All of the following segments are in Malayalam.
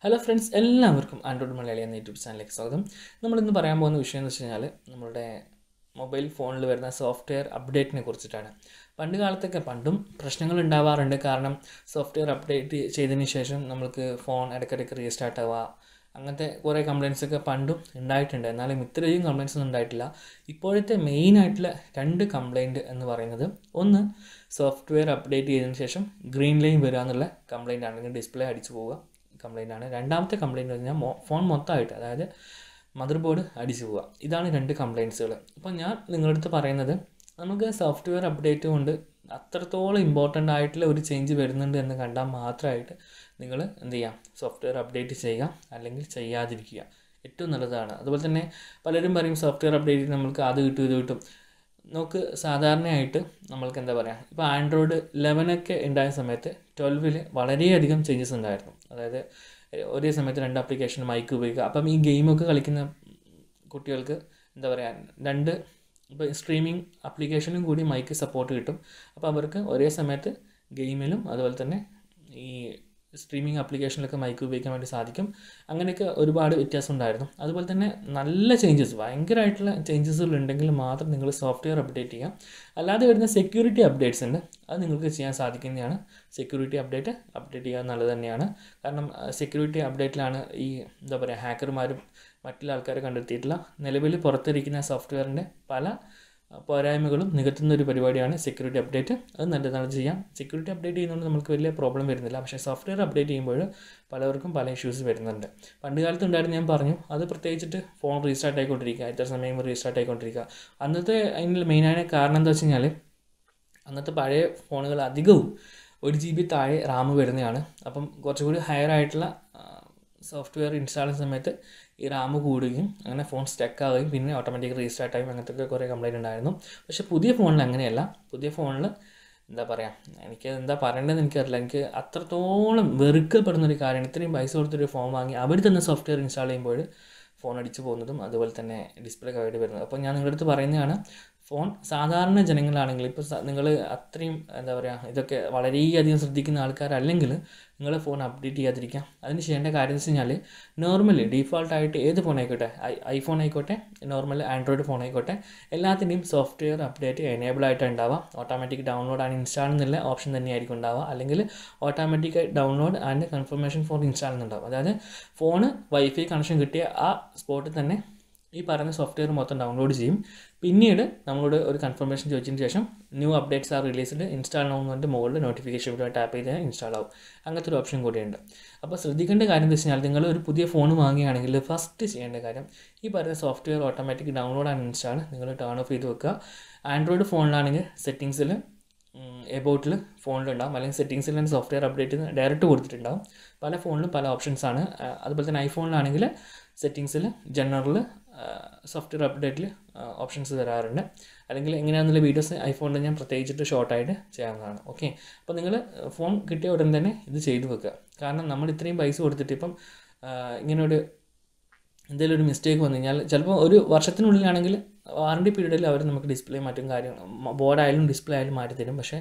ഹലോ ഫ്രണ്ട്സ്, എല്ലാവർക്കും ആൻഡ്രോയിഡ് മലയാളി എന്ന യൂട്യൂബ് ചാനലിലേക്ക് സ്വാഗതം. നമ്മളിന്ന് പറയാൻ പോകുന്ന വിഷയം എന്ന് വെച്ച് കഴിഞ്ഞാൽ നമ്മുടെ മൊബൈൽ ഫോണിൽ വരുന്ന സോഫ്റ്റ്വെയർ അപ്ഡേറ്റിനെ കുറിച്ചിട്ടാണ്. പണ്ടും പ്രശ്നങ്ങൾ ഉണ്ടാവാറുണ്ട്. കാരണം സോഫ്റ്റ്വെയർ അപ്ഡേറ്റ് ചെയ്തതിന് ശേഷം നമുക്ക് ഫോൺ ഇടയ്ക്കിടയ്ക്ക് റീസ്റ്റാർട്ട് ആവുക, അങ്ങനത്തെ കുറേ കംപ്ലയിൻസ് ഒക്കെ പണ്ടും ഉണ്ടായിട്ടുണ്ട്. എന്നാലും ഇത്രയും കംപ്ലയിൻസ് ഒന്നും ഉണ്ടായിട്ടില്ല. ഇപ്പോഴത്തെ മെയിനായിട്ടുള്ള രണ്ട് കംപ്ലയിൻറ്റ് എന്ന് പറയുന്നത്, ഒന്ന് സോഫ്റ്റ്വെയർ അപ്ഡേറ്റ് ചെയ്തതിന് ശേഷം ഗ്രീൻ ലൈൻ വരിക എന്നുള്ള കംപ്ലയിൻ്റ് ആണെങ്കിൽ ഡിസ്പ്ലേ അടിച്ചു പോവുക കംപ്ലയിൻ്റ് ആണ്. രണ്ടാമത്തെ കംപ്ലയിൻറ്റ് എന്ന് പറഞ്ഞാൽ ഫോൺ മൊത്തമായിട്ട്, അതായത് മദർ ബോർഡ് അടിച്ചു പോവുക. ഇതാണ് രണ്ട് കംപ്ലയിൻസുകൾ. അപ്പോൾ ഞാൻ നിങ്ങളുടെ അടുത്ത് പറയുന്നത്, നമുക്ക് സോഫ്റ്റ്വെയർ അപ്ഡേറ്റ് കൊണ്ട് അത്രത്തോളം ഇമ്പോർട്ടൻ്റ് ആയിട്ടുള്ള ഒരു ചേഞ്ച് വരുന്നുണ്ട് എന്ന് കണ്ടാൽ മാത്രമായിട്ട് നിങ്ങൾ എന്ത് ചെയ്യാം, സോഫ്റ്റ്വെയർ അപ്ഡേറ്റ് ചെയ്യുക, അല്ലെങ്കിൽ ചെയ്യാതിരിക്കുക ഏറ്റവും നല്ലതാണ്. അതുപോലെ തന്നെ പലരും പറയും സോഫ്റ്റ്വെയർ അപ്ഡേറ്റ് നമ്മൾക്ക് അത് കിട്ടും ഇത് കിട്ടും. നമുക്ക് സാധാരണയായിട്ട് നമ്മൾക്ക് എന്താ പറയുക, ഇപ്പോൾ ആൻഡ്രോയിഡ് 11 ഉണ്ടായ സമയത്ത് 12 വളരെയധികം ചേഞ്ചസ് ഉണ്ടായിരുന്നു. അതായത് ഒരേ സമയത്ത് രണ്ട് ആപ്ലിക്കേഷൻ മൈക്ക് ഉപയോഗിക്കുക. അപ്പം ഈ ഗെയിമൊക്കെ കളിക്കുന്ന കുട്ടികൾക്ക് എന്താ പറയുക, ഇപ്പോൾ സ്ട്രീമിംഗ് ആപ്ലിക്കേഷനും കൂടി മൈക്ക് സപ്പോർട്ട് കിട്ടും. അപ്പോൾ അവർക്ക് ഒരേ സമയത്ത് ഗെയിമിലും അതുപോലെ തന്നെ ഈ സ്ട്രീമിംഗ് ആപ്ലിക്കേഷനിലൊക്കെ മൈക്ക് ഉപയോഗിക്കാൻ വേണ്ടി സാധിക്കും. അങ്ങനെയൊക്കെ ഒരുപാട് വ്യത്യാസം ഉണ്ടായിരുന്നു. അതുപോലെ തന്നെ നല്ല ചേഞ്ചസ്, ഭയങ്കരമായിട്ടുള്ള ചേഞ്ചസുകൾ ഉണ്ടെങ്കിൽ മാത്രം നിങ്ങൾ സോഫ്റ്റ്വെയർ അപ്ഡേറ്റ് ചെയ്യുക. അല്ലാതെ വരുന്ന സെക്യൂരിറ്റി അപ്ഡേറ്റ്സ് ഉണ്ട്, അത് നിങ്ങൾക്ക് ചെയ്യാൻ സാധിക്കുന്നതാണ്. സെക്യൂരിറ്റി അപ്ഡേറ്റ് ചെയ്യുക നല്ലത് തന്നെയാണ്. കാരണം സെക്യൂരിറ്റി അപ്ഡേറ്റിലാണ് ഈ എന്താ പറയുക, ഹാക്കർമാരും മറ്റുള്ള ആൾക്കാരെ കണ്ടെത്തിയിട്ടുള്ള നിലവിൽ പുറത്തിരിക്കുന്ന സോഫ്റ്റ്വെയറിൻ്റെ പല പോരായ്മകളും നികത്തുന്ന ഒരു പരിപാടിയാണ് സെക്യൂരിറ്റി അപ്ഡേറ്റ്. അത് നല്ലതാണ് ചെയ്യാം. സെക്യൂരിറ്റി അപ്ഡേറ്റ് ചെയ്യുന്നതുകൊണ്ട് നമുക്ക് വലിയ പ്രോബ്ലം വരുന്നില്ല. പക്ഷേ സോഫ്റ്റ്വെയർ അപ്ഡേറ്റ് ചെയ്യുമ്പോൾ പലവർക്കും പല ഇഷ്യൂസ് വരുന്നുണ്ട്. പണ്ട് കാലത്ത് ഉണ്ടായിരുന്നു, ഞാൻ പറഞ്ഞു, അത് പ്രത്യേകിച്ചിട്ട് ഫോൺ റീസ്റ്റാർട്ട് ആയിക്കൊണ്ടിരിക്കുക, ഇത്ര സമയം റീസ്റ്റാർട്ട് ആയിക്കൊണ്ടിരിക്കുക. അന്നത്തെ അതിൻ്റെ മെയിനായ കാരണം എന്താ വെച്ച് കഴിഞ്ഞാൽ, അന്നത്തെ പഴയ ഫോണുകൾ അധികവും 1 GB താഴെ റാം വരുന്നതാണ്. അപ്പം കുറച്ചുകൂടി ഹയർ ആയിട്ടുള്ള സോഫ്റ്റ്വെയർ ഇൻസ്റ്റാൾ ചെയ്യുന്ന സമയത്ത് ഈ റാം കൂടുകയും അങ്ങനെ ഫോൺ സ്റ്റക്ക് ആവുകയും പിന്നെ ഓട്ടോമാറ്റിക് റീസ്റ്റാർട്ട് ആയും അങ്ങനത്തെ കുറേ കംപ്ലയിൻ്റ് ഉണ്ടായിരുന്നു. പക്ഷേ പുതിയ ഫോണിൽ അങ്ങനെയല്ല. പുതിയ ഫോണിൽ എന്താ പറയുക, എനിക്ക് എന്താ പറയേണ്ടതെന്ന് എനിക്കറിയില്ല. എനിക്ക് അത്രത്തോളം വെറുക്കപ്പെടുന്നൊരു കാര്യമാണ്, ഇത്രയും പൈസ കൊടുത്തൊരു ഫോൺ വാങ്ങി അവർ തന്നെ സോഫ്റ്റ്വെയർ ഇൻസ്റ്റാൾ ചെയ്യുമ്പോൾ ഫോൺ അടിച്ചു പോകുന്നതും അതുപോലെ തന്നെ ഡിസ്പ്ലേ കവേണ്ടി വരുന്നത്. അപ്പോൾ ഞാൻ നിങ്ങളുടെ അടുത്ത് പറയുന്നതാണ്, ഫോൺ സാധാരണ ജനങ്ങളാണെങ്കിൽ, ഇപ്പോൾ നിങ്ങൾ അത്രയും എന്താ പറയുക, ഇതൊക്കെ വളരെയധികം ശ്രദ്ധിക്കുന്ന ആൾക്കാരല്ലെങ്കിൽ നിങ്ങൾ ഫോൺ അപ്ഡേറ്റ് ചെയ്യാതിരിക്കാം. അതിന് ചെയ്യേണ്ട കാര്യം എന്ന് വെച്ച് കഴിഞ്ഞാൽ, നോർമലി ഡീഫോൾട്ടായിട്ട് ഏത് ഫോൺ ആയിക്കോട്ടെ, ഐഫോൺ ആയിക്കോട്ടെ, നോർമൽ ആൻഡ്രോയിഡ് ഫോൺ ആയിക്കോട്ടെ, എല്ലാത്തിൻ്റെയും സോഫ്റ്റ്വെയർ അപ്ഡേറ്റ് എനേബിൾ ആയിട്ട് ഉണ്ടാവുക. ഓട്ടോമാറ്റിക് ഡൗൺലോഡ് ആൻഡ് ഇൻസ്റ്റാൾ എന്നുള്ള ഓപ്ഷൻ തന്നെയായിരിക്കും ഉണ്ടാവുക. അല്ലെങ്കിൽ automatic download and confirmation for install എന്നുണ്ടാവും. അതായത് ഫോണ് വൈഫൈ കണക്ഷൻ കിട്ടിയ ആ സ്പോട്ടിൽ തന്നെ ഈ പറയുന്ന സോഫ്റ്റ്വെയർ മൊത്തം ഡൗൺലോഡ് ചെയ്യും. പിന്നീട് നമ്മളോട് ഒരു കൺഫർമേഷൻ ചോദിച്ചതിന് ശേഷം new updates are released install ആവുന്നതിൻ്റെ മുകളിൽ നോട്ടിഫിക്കേഷൻ ടാപ്പ് ചെയ്ത് ഇൻസ്റ്റാൾ ആവും. അങ്ങനത്തെ ഒരു ഓപ്ഷൻ കൂടിയുണ്ട്. അപ്പോൾ ശ്രദ്ധിക്കേണ്ട കാര്യം എന്ന് വെച്ച് കഴിഞ്ഞാൽ, നിങ്ങൾ ഒരു പുതിയ ഫോൺ വാങ്ങുകയാണെങ്കിൽ ഫസ്റ്റ് ചെയ്യേണ്ട കാര്യം, ഈ പറയുന്ന software automatic download and install നിങ്ങൾ ടേൺ ഓഫ് ചെയ്ത് വെക്കുക. ആൻഡ്രോയിഡ് ഫോണിലാണെങ്കിൽ സെറ്റിങ്സിൽ എബൌട്ടിൽ ഫോണിലുണ്ടാവും, അല്ലെങ്കിൽ സെറ്റിങ്സിൽ തന്നെ സോഫ്റ്റ്വെയർ അപ്ഡേറ്റ് ഡയറക്റ്റ് കൊടുത്തിട്ടുണ്ടാവും. പല ഫോണിലും പല ഓപ്ഷൻസാണ്. അതുപോലെ തന്നെ ഐഫോണിലാണെങ്കിൽ സെറ്റിങ്സിൽ ജനറൽ സോഫ്റ്റ്വെയർ അപ്ഡേറ്റിൽ ഓപ്ഷൻസ് തരാറുണ്ട്. അല്ലെങ്കിൽ എങ്ങനെയാണെന്നുള്ള വീഡിയോസ് ഐഫോണിൽ ഞാൻ പ്രത്യേകിച്ചിട്ട് ഷോർട്ടായിട്ട് ചെയ്യാവുന്നതാണ്. ഓക്കെ, അപ്പോൾ നിങ്ങൾ ഫോൺ കിട്ടിയ ഉടൻ തന്നെ ഇത് ചെയ്തു വെക്കുക. കാരണം നമ്മൾ ഇത്രയും പൈസ കൊടുത്തിട്ട് ഇപ്പം ഇങ്ങനൊരു എന്തെങ്കിലും ഒരു മിസ്റ്റേക്ക് വന്നു കഴിഞ്ഞാൽ, ചിലപ്പോൾ ഒരു വർഷത്തിനുള്ളിലാണെങ്കിൽ വാറണ്ടി പീരീഡിൽ അവർ നമുക്ക് ഡിസ്പ്ലേ മറ്റും ബോർഡായാലും ഡിസ്പ്ലേ ആയാലും മാറ്റിത്തരും. പക്ഷേ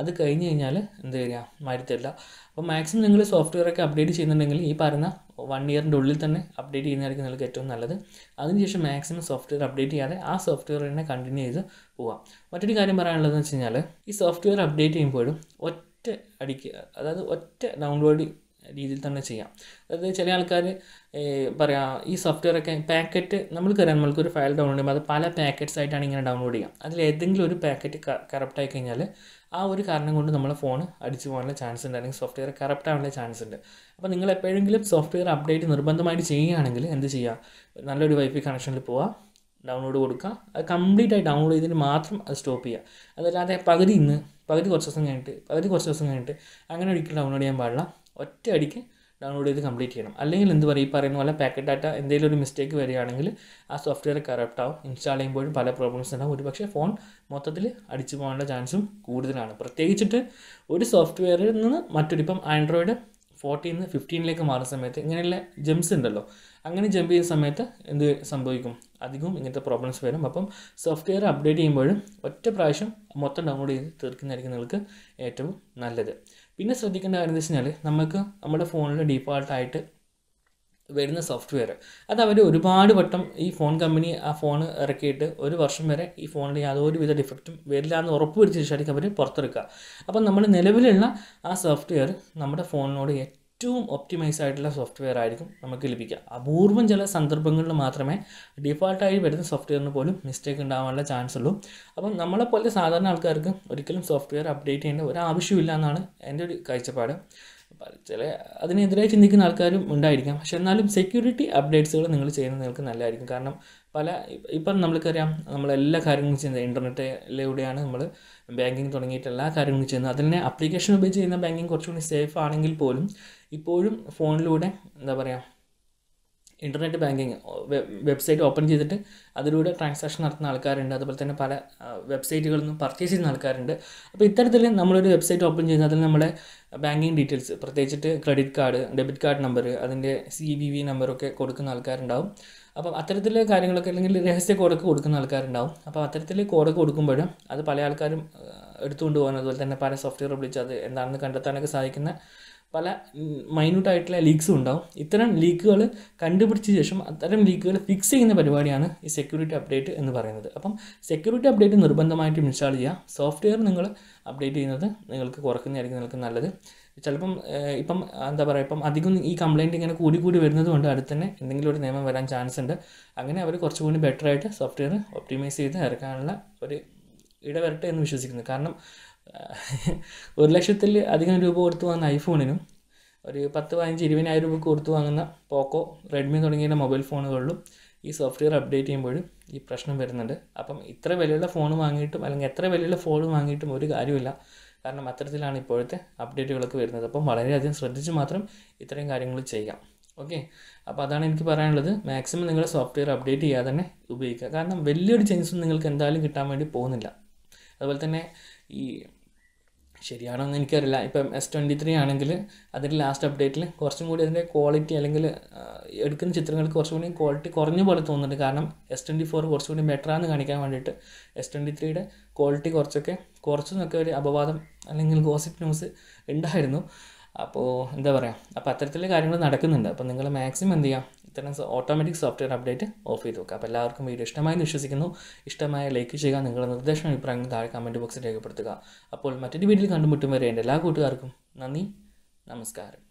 അത് കഴിഞ്ഞ് കഴിഞ്ഞാൽ എന്ത് ചെയ്യുക, മാറ്റിത്തരില്ല. അപ്പോൾ മാക്സിമം നിങ്ങൾ സോഫ്റ്റ്വെയറൊക്കെ അപ്ഡേറ്റ് ചെയ്യുന്നുണ്ടെങ്കിൽ ഈ പറയുന്ന 1 ഇയറിൻ്റെ ഉള്ളിൽ തന്നെ അപ്ഡേറ്റ് ചെയ്യുന്നതായിരിക്കും നിങ്ങൾക്ക് ഏറ്റവും നല്ലത്. അതിനുശേഷം മാക്സിമം സോഫ്റ്റ്വെയർ അപ്ഡേറ്റ് ചെയ്യാതെ ആ സോഫ്റ്റ്വെയർ തന്നെ കണ്ടിന്യൂ ചെയ്ത് പോവാം. മറ്റൊരു കാര്യം പറയാനുള്ളതെന്ന് വെച്ച് കഴിഞ്ഞാൽ, ഈ സോഫ്റ്റ്വെയർ അപ്ഡേറ്റ് ചെയ്യുമ്പോഴും ഒറ്റ അടിക്കുക, അതായത് ഒറ്റ ഡൗൺലോഡ് രീതിയിൽ തന്നെ ചെയ്യാം. അതായത് ചില ആൾക്കാർ പറയാം, ഈ സോഫ്റ്റ്വെയറൊക്കെ പാക്കറ്റ് നമ്മൾക്കറിയാം, നമ്മൾക്കൊരു ഫയൽ ഡൗൺലോഡ് ചെയ്യുമ്പോൾ അത് പല പാക്കറ്റ്സ് ആയിട്ടാണ് ഇങ്ങനെ ഡൗൺലോഡ് ചെയ്യാം. അതിൽ ഏതെങ്കിലും ഒരു പാക്കറ്റ് കറപ്റ്റായി കഴിഞ്ഞാൽ ആ ഒരു കാരണം കൊണ്ട് നമ്മളെ ഫോൺ അടിച്ചു പോകാനുള്ള ചാൻസ് ഉണ്ട്, അല്ലെങ്കിൽ സോഫ്റ്റ്വെയർ കറപ്റ്റ് ആവാനുള്ള ചാൻസ് ഉണ്ട്. അപ്പോൾ നിങ്ങൾ എപ്പോഴെങ്കിലും സോഫ്റ്റ്വെയർ അപ്ഡേറ്റ് നിർബന്ധമായിട്ട് ചെയ്യുകയാണെങ്കിൽ എന്ത് ചെയ്യുക, നല്ലൊരു വൈഫൈ കണക്ഷനിൽ പോവുക, ഡൗൺലോഡ് കൊടുക്കുക, അത് കംപ്ലീറ്റ് ആയി ഡൗൺലോഡ് ചെയ്തിട്ട് മാത്രം അത് സ്റ്റോപ്പ് ചെയ്യുക. അതല്ലാതെ പകുതി കുറച്ച് ദിവസം കഴിഞ്ഞിട്ട് അങ്ങനെ ഒരിക്കലും ഡൗൺലോഡ് ചെയ്യാൻ പാടില്ല. ഒറ്റ അടിക്ക് ഡൗൺലോഡ് ചെയ്ത് കംപ്ലീറ്റ് ചെയ്യണം. അല്ലെങ്കിൽ എന്ത് പറയും, ഈ പറയുന്ന പോലെ പാക്കറ്റ് ഡാറ്റ എന്തെങ്കിലും ഒരു മിസ്റ്റേക്ക് വരികയാണെങ്കിൽ ആ സോഫ്റ്റ്വെയർ കറപ്റ്റ് ആവും, ഇൻസ്റ്റാൾ ചെയ്യുമ്പോഴും പല പ്രോബ്ലംസ് ഉണ്ടാവും. ഒരുപക്ഷെ ഫോൺ മൊത്തത്തിൽ അടിച്ചു പോകാനുള്ള ചാൻസും കൂടുതലാണ്. പ്രത്യേകിച്ചിട്ട് ഒരു സോഫ്റ്റ്വെയറിൽ നിന്ന് മറ്റൊരു, ഇപ്പം ആൻഡ്രോയിഡ് 14 നിന്ന് 15 മാറുന്ന സമയത്ത് ഇങ്ങനെയുള്ള ജംപ്സ് ഉണ്ടല്ലോ, അങ്ങനെ ജമ്പ് ചെയ്യുന്ന സമയത്ത് എന്ത് സംഭവിക്കും, അധികവും ഇങ്ങനത്തെ പ്രോബ്ലംസ് വരും. അപ്പം സോഫ്റ്റ്വെയർ അപ്ഡേറ്റ് ചെയ്യുമ്പോഴും ഒറ്റ പ്രാവശ്യം മൊത്തം ഡൗൺലോഡ് ചെയ്ത് തീർക്കുന്നതായിരിക്കും നിങ്ങൾക്ക് ഏറ്റവും നല്ലത്. പിന്നെ ശ്രദ്ധിക്കേണ്ട കാര്യം എന്ന് വെച്ച് കഴിഞ്ഞാൽ, നമുക്ക് നമ്മുടെ ഫോണിൽ ഡീഫോൾട്ടായിട്ട് വരുന്ന സോഫ്റ്റ്വെയർ അത് അവർ ഒരുപാട് വട്ടം ഈ ഫോൺ കമ്പനി ആ ഫോൺ ഇറക്കിയിട്ട് ഒരു വർഷം വരെ ഈ ഫോണിൽ യാതൊരുവിധ ഡിഫക്റ്റും വരില്ല എന്ന് ഉറപ്പ് വരുത്തിയ ശേഷമായിരിക്കും അവർ പുറത്തിറക്കുക. അപ്പം നമ്മൾ നിലവിലുള്ള ആ സോഫ്റ്റ്വെയർ നമ്മുടെ ഫോണിനോട് ഏറ്റവും ഒപ്റ്റിമൈസ് ആയിട്ടുള്ള സോഫ്റ്റ്വെയർ ആയിരിക്കും നമുക്ക് ലഭിക്കുക. അപൂർവം ചില സന്ദർഭങ്ങളിൽ മാത്രമേ ഡിഫോൾട്ടായി വരുന്ന സോഫ്റ്റ്വെയറിന് പോലും മിസ്റ്റേക്ക് ഉണ്ടാകാനുള്ള ചാൻസ് ഉള്ളൂ. അപ്പം നമ്മളെപ്പോലെ സാധാരണ ആൾക്കാർക്ക് ഒരിക്കലും സോഫ്റ്റ്വെയർ അപ്ഡേറ്റ് ചെയ്യേണ്ട ഒരു ആവശ്യമില്ല എന്നാണ് എൻ്റെ ഒരു കാഴ്ചപ്പാട്. ചില അതിനെതിരായി ചിന്തിക്കുന്ന ആൾക്കാരും ഉണ്ടായിരിക്കാം. പക്ഷെ എന്നാലും സെക്യൂരിറ്റി അപ്ഡേറ്റ്സുകൾ നിങ്ങൾ ചെയ്യുന്നത് നിങ്ങൾക്ക് നല്ലതായിരിക്കും. കാരണം ഇപ്പം നമ്മൾക്കറിയാം, നമ്മളെല്ലാ കാര്യങ്ങളും ചെയ്യുന്നത് ഇൻ്റർനെറ്റിലൂടെയാണ്. നമ്മൾ ബാങ്കിങ് തുടങ്ങിയിട്ട് എല്ലാ കാര്യങ്ങളും ചെയ്യുന്നത്. അതിനെ ആപ്ലിക്കേഷൻ ഉപയോഗിച്ച് ചെയ്യുന്ന ബാങ്കിങ് കുറച്ചുകൂടി സേഫ് ആണെങ്കിൽ പോലും ഇപ്പോഴും ഫോണിലൂടെ എന്താ പറയുക, ഇൻ്റർനെറ്റ് ബാങ്കിങ് വെബ്സൈറ്റ് ഓപ്പൺ ചെയ്തിട്ട് അതിലൂടെ ട്രാൻസാക്ഷൻ നടത്തുന്ന ആൾക്കാരുണ്ട്. അതുപോലെ തന്നെ പല വെബ്സൈറ്റുകളിൽ നിന്നും പർച്ചേസ് ചെയ്യുന്ന ആൾക്കാരുണ്ട്. അപ്പോൾ ഇത്തരത്തിൽ നമ്മളൊരു വെബ്സൈറ്റ് ഓപ്പൺ ചെയ്യുന്നത് അതിൽ നമ്മുടെ ബാങ്കിങ് ഡീറ്റെയിൽസ്, പ്രത്യേകിച്ചിട്ട് credit card, debit card number, അതിൻ്റെ CVV നമ്പറൊക്കെ കൊടുക്കുന്ന ആൾക്കാരുണ്ടാവും. അപ്പം അത്തരത്തിലെ കാര്യങ്ങളൊക്കെ, അല്ലെങ്കിൽ രഹസ്യ കോഡൊക്കെ കൊടുക്കുന്ന ആൾക്കാരുണ്ടാവും. അപ്പോൾ അത്തരത്തിൽ കോഡൊക്കെ കൊടുക്കുമ്പോഴും അത് പല ആൾക്കാരും എടുത്തുകൊണ്ട് പോകുന്നത്, അതുപോലെ തന്നെ പല സോഫ്റ്റ്വെയർ ഉപയോഗിച്ച് അത് എന്താണെന്ന് കണ്ടെത്താനൊക്കെ സാധിക്കുന്ന പല മൈന്യൂട്ടായിട്ടുള്ള ലീക്സും ഉണ്ടാവും. ഇത്തരം ലീക്കുകൾ കണ്ടുപിടിച്ച ശേഷം അത്തരം ലീക്കുകൾ ഫിക്സ് ചെയ്യുന്ന പരിപാടിയാണ് ഈ സെക്യൂരിറ്റി അപ്ഡേറ്റ് എന്ന് പറയുന്നത്. അപ്പം സെക്യൂരിറ്റി അപ്ഡേറ്റ് നിർബന്ധമായിട്ടും ഇൻസ്റ്റാൾ ചെയ്യുക. സോഫ്റ്റ്വെയർ നിങ്ങൾ അപ്ഡേറ്റ് ചെയ്യുന്നത് നിങ്ങൾക്ക് കുറയ്ക്കുന്നതായിരിക്കും നിങ്ങൾക്ക് നല്ലത്. ചിലപ്പം ഇപ്പം എന്താ പറയുക, ഇപ്പം അധികം ഈ കംപ്ലയിൻറ്റ് ഇങ്ങനെ കൂടി വരുന്നത് കൊണ്ട് അടുത്ത് തന്നെ എന്തെങ്കിലും ഒരു നിയമം വരാൻ ചാൻസ് ഉണ്ട്. അങ്ങനെ അവർ കുറച്ചുകൂടി ബെറ്ററായിട്ട് സോഫ്റ്റ്വെയർ ഒപ്റ്റിമൈസ് ചെയ്ത് ഇറക്കാനുള്ള ഒരു ഇടവരട്ടെ എന്ന് വിശ്വസിക്കുന്നു. കാരണം 1,00,000 അധികം രൂപ കൊടുത്ത് വാങ്ങുന്ന ഐഫോണിനും ഒരു 10-15-20,000 രൂപ കൊടുത്ത് വാങ്ങുന്ന പോക്കോ, റെഡ്മി തുടങ്ങിയ മൊബൈൽ ഫോണുകളിലും ഈ സോഫ്റ്റ്വെയർ അപ്ഡേറ്റ് ചെയ്യുമ്പോഴും ഈ പ്രശ്നം വരുന്നുണ്ട്. അപ്പം ഇത്ര വിലയുള്ള ഫോൺ വാങ്ങിയിട്ടും അല്ലെങ്കിൽ എത്ര വിലയുള്ള ഫോൺ വാങ്ങിയിട്ടും ഒരു കാര്യമില്ല. കാരണം അത്തരത്തിലാണ് ഇപ്പോഴത്തെ അപ്ഡേറ്റുകളൊക്കെ വരുന്നത്. അപ്പം വളരെയധികം ശ്രദ്ധിച്ച് മാത്രം ഇത്രയും കാര്യങ്ങൾ ചെയ്യാം. ഓക്കെ, അപ്പോൾ അതാണ് എനിക്ക് പറയാനുള്ളത്. മാക്സിമം നിങ്ങൾ സോഫ്റ്റ്വെയർ അപ്ഡേറ്റ് ചെയ്യാതെ തന്നെ ഉപയോഗിക്കുക. കാരണം വലിയൊരു ചേഞ്ചസും നിങ്ങൾക്ക് എന്തായാലും കിട്ടാൻ വേണ്ടി പോകുന്നില്ല. അതുപോലെ തന്നെ ഈ ശരിയാണോ എന്ന് എനിക്കറിയില്ല, ഇപ്പം S23 ആണെങ്കിൽ അതിൻ്റെ ലാസ്റ്റ് അപ്ഡേറ്റിൽ കുറച്ചും കൂടി അതിൻ്റെ ക്വാളിറ്റി, അല്ലെങ്കിൽ എടുക്കുന്ന ചിത്രങ്ങൾക്ക് കുറച്ചും കൂടി ക്വാളിറ്റി കുറഞ്ഞ പോലെ തോന്നുന്നുണ്ട്. കാരണം S24 കുറച്ചും കൂടി ബെറ്ററാന്ന് കാണിക്കാൻ വേണ്ടിയിട്ട് S23യുടെ ക്വാളിറ്റി കുറച്ചെന്നൊക്കെ ഒരു അപവാദം അല്ലെങ്കിൽ ഗോസിപ്പ് ന്യൂസ് ഉണ്ടായിരുന്നു. അപ്പോൾ എന്താ പറയുക, അപ്പോൾ അത്തരത്തിലുള്ള കാര്യങ്ങൾ നടക്കുന്നുണ്ട്. അപ്പോൾ നിങ്ങൾ മാക്സിമം എന്ത് ചെയ്യുക, ഇത്തരം ഓട്ടോമാറ്റിക് സോഫ്റ്റ്വെയർ അപ്ഡേറ്റ് ഓഫ് ചെയ്ത് വെക്കുക. അപ്പോൾ എല്ലാവർക്കും വീഡിയോ ഇഷ്ടമായെന്ന് വിശ്വസിക്കുന്നു. ഇഷ്ടമായ ലൈക്ക് ചെയ്യുക, നിങ്ങളുടെ നിർദ്ദേശം അഭിപ്രായങ്ങൾ താഴെ കമൻറ്റ് ബോക്സിൽ രേഖപ്പെടുത്തുക. അപ്പോൾ മറ്റൊരു വീഡിയോയിൽ കണ്ടുമുട്ടും വരെ എൻ്റെ എല്ലാ കൂട്ടുകാർക്കും നന്ദി, നമസ്കാരം.